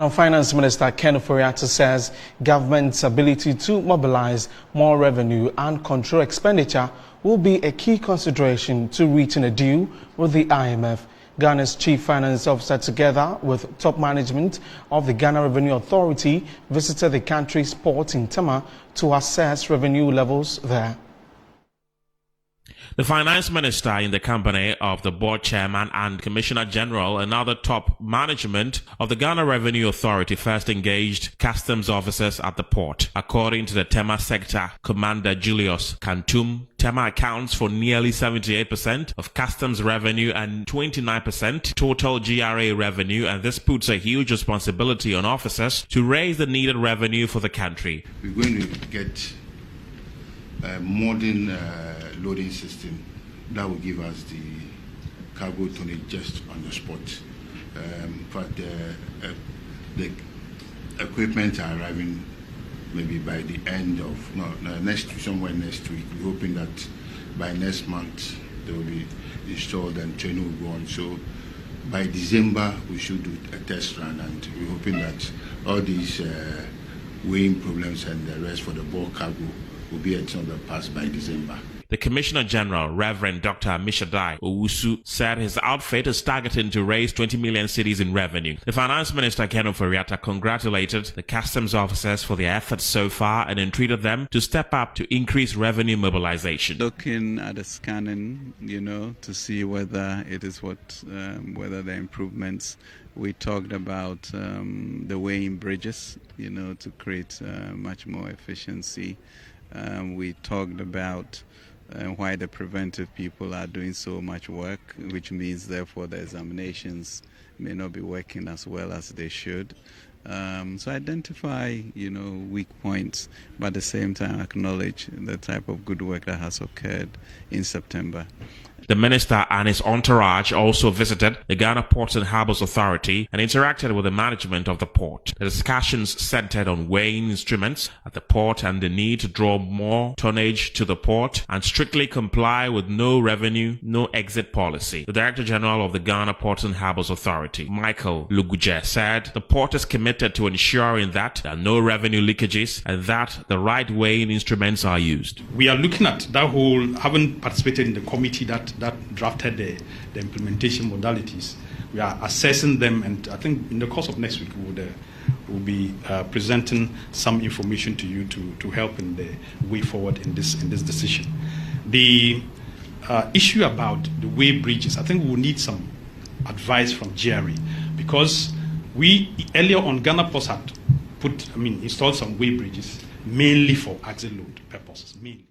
Now, Finance Minister Ken Ofori-Atta says government's ability to mobilize more revenue and control expenditure will be a key consideration to reaching a deal with the IMF. Ghana's Chief Finance Officer, together with top management of the Ghana Revenue Authority, visited the country's port in Tema to assess revenue levels there. The Finance Minister, in the company of the Board Chairman and Commissioner General and other top management of the Ghana Revenue Authority, first engaged customs officers at the port. According to the Tema Sector Commander Julius Kantum, Tema accounts for nearly 78% of customs revenue and 29% total GRA revenue, and this puts a huge responsibility on officers to raise the needed revenue for the country. We're going to get a modern loading system that will give us the cargo tonnage just on the spot. But the equipment are arriving maybe by the end of somewhere next week. We're hoping that by next month they will be installed and training will go on. So by December we should do a test run, and we're hoping that all these weighing problems and the rest for the bulk cargo will be at the past by December. The Commissioner General, Reverend Dr. Mishadai Owusu, said his outfit is targeting to raise 20 million cedis in revenue. The Finance Minister, Ken Ofori-Atta, congratulated the customs officers for their efforts so far and entreated them to step up to increase revenue mobilization. Looking at the scanning, to see whether it is whether the improvements. We talked about the weighing bridges, to create much more efficiency. We talked about why the preventive people are doing so much work, which means therefore the examinations may not be working as well as they should. So identify, weak points, but at the same time acknowledge the type of good work that has occurred in September. The minister and his entourage also visited the Ghana Ports and Harbours Authority and interacted with the management of the port. The discussions centered on weighing instruments at the port and the need to draw more tonnage to the port and strictly comply with no revenue, no exit policy. The Director General of the Ghana Ports and Harbours Authority, Michael Luguje, said the port is committed to ensuring that there are no revenue leakages and that the right weighing instruments are used. We are looking at that whole, having participated in the committee that drafted the implementation modalities. We are assessing them, and I think in the course of next week we'll be presenting some information to you to help in the way forward in this decision. The issue about the weigh bridges, I think we will need some advice from GRA, because we earlier on Ghana Ports had installed some weigh bridges mainly for axle load purposes, mainly.